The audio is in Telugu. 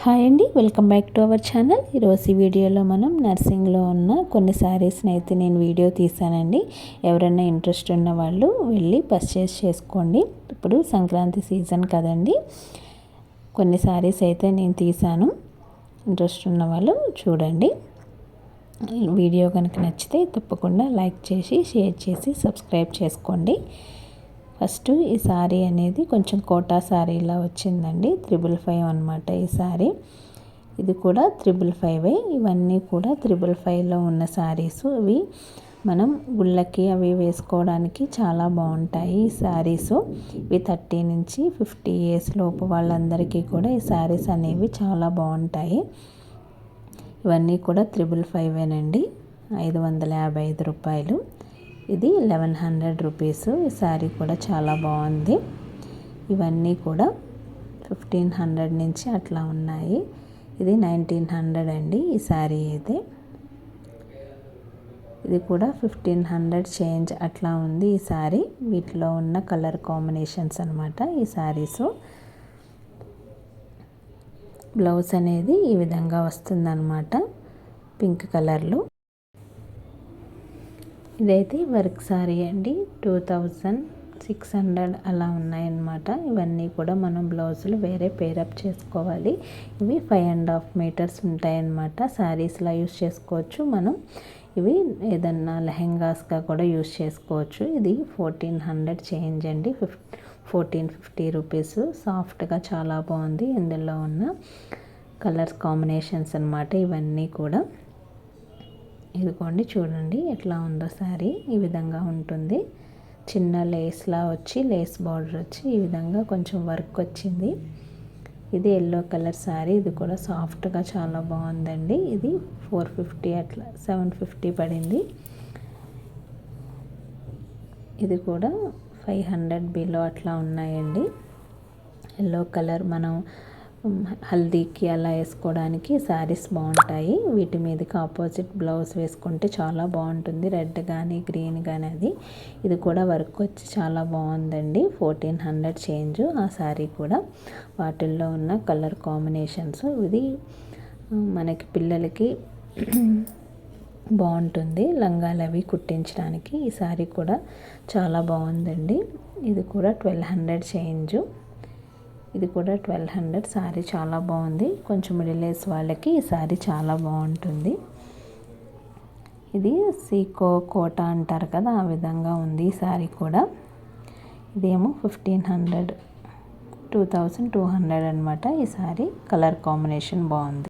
హాయ్ అండి, welcome back to our channel. ఈరోజు ఈ వీడియోలో మనం నర్సింగ్లో ఉన్న కొన్ని శారీస్ని అయితే నేను వీడియో తీసానండి. ఎవరైనా ఇంట్రెస్ట్ ఉన్న వాళ్ళు వెళ్ళి పర్చేస్ చేసుకోండి. ఇప్పుడు సంక్రాంతి సీజన్ కదండి, కొన్ని శారీస్ అయితే నేను తీసాను. ఇంట్రెస్ట్ ఉన్న వాళ్ళు చూడండి. వీడియో కనుక నచ్చితే తప్పకుండా లైక్ చేసి షేర్ చేసి సబ్స్క్రైబ్ చేసుకోండి. ఫస్ట్ ఈ శారీ అనేది కొంచెం కోటా శారీలా వచ్చిందండి. 555 అనమాట ఈ శారీ. ఇది కూడా 555. ఇవన్నీ కూడా 555లో ఉన్న శారీస్. ఇవి మనం గుళ్ళకి అవి వేసుకోవడానికి చాలా బాగుంటాయి ఈ శారీస్. ఇవి 30 నుంచి 50 ఇయర్స్ లోపు వాళ్ళందరికీ కూడా ఈ శారీస్ అనేవి చాలా బాగుంటాయి. ఇవన్నీ కూడా 555 555 రూపాయలు. ఇది 1100 రూపీస్. ఈ శారీ కూడా చాలా బాగుంది. ఇవన్నీ కూడా 1500 నుంచి అట్లా ఉన్నాయి. ఇది 1900 అండి ఈ శారీ అయితే. ఇది కూడా 1500 చేంజ్ అట్లా ఉంది ఈ శారీ. వీటిలో ఉన్న కలర్ కాంబినేషన్స్ అనమాట ఈ శారీస్. బ్లౌజ్ అనేది ఈ విధంగా వస్తుందన్నమాట, పింక్ కలర్లో. ఇదైతే వర్క్ శారీ అండి. 2600 అలా ఉన్నాయన్నమాట. ఇవన్నీ కూడా మనం బ్లౌజులు వేరే పేరప్ చేసుకోవాలి. ఇవి 5.5 మీటర్స్ ఉంటాయన్నమాట. శారీస్లా యూస్ చేసుకోవచ్చు మనం. ఇవి ఏదన్నా లెహెంగాస్గా కూడా యూస్ చేసుకోవచ్చు. ఇది 1400 చేంజ్ అండి, 1450 రూపీస్. సాఫ్ట్గా చాలా బాగుంది. ఇందులో ఉన్న కలర్స్ కాంబినేషన్స్ అన్నమాట ఇవన్నీ కూడా. ఇదిగోండి చూడండి ఎట్లా ఉందో శారీ. ఈ విధంగా ఉంటుంది. చిన్న లేస్లా వచ్చి, లేస్ బార్డర్ వచ్చి ఈ విధంగా కొంచెం వర్క్ వచ్చింది. ఇది ఎల్లో కలర్ శారీ. ఇది కూడా సాఫ్ట్గా చాలా బాగుందండి. ఇది 450 అట్లా 750 పడింది. ఇది కూడా 500 బిలో అట్లా ఉన్నాయండి. ఎల్లో కలర్ మనం హల్దీకి అలా వేసుకోవడానికి శారీస్ బాగుంటాయి. వీటి మీదకి ఆపోజిట్ బ్లౌజ్ వేసుకుంటే చాలా బాగుంటుంది. రెడ్ కానీ గ్రీన్ కానీ అది. ఇది కూడా వర్క్ వచ్చి చాలా బాగుందండి. 1400 చేంజ్ ఆ శారీ కూడా. వాటిల్లో ఉన్న కలర్ కాంబినేషన్స్. ఇది మనకి పిల్లలకి బాగుంటుంది, లంగాలు అవి కుట్టించడానికి. ఈ శారీ కూడా చాలా బాగుందండి. ఇది కూడా 1200 చేంజ్. ఇది కూడా 1200. శారీ చాలా బాగుంది. కొంచెం మిడిల్ ఏజ్ వాళ్ళకి ఈ శారీ చాలా బాగుంటుంది. ఇది సీకో కోట అంటారు కదా, ఆ విధంగా ఉంది ఈ శారీ కూడా. ఇదేమో 1500 2200 అనమాట ఈ శారీ. కలర్ కాంబినేషన్ బాగుంది.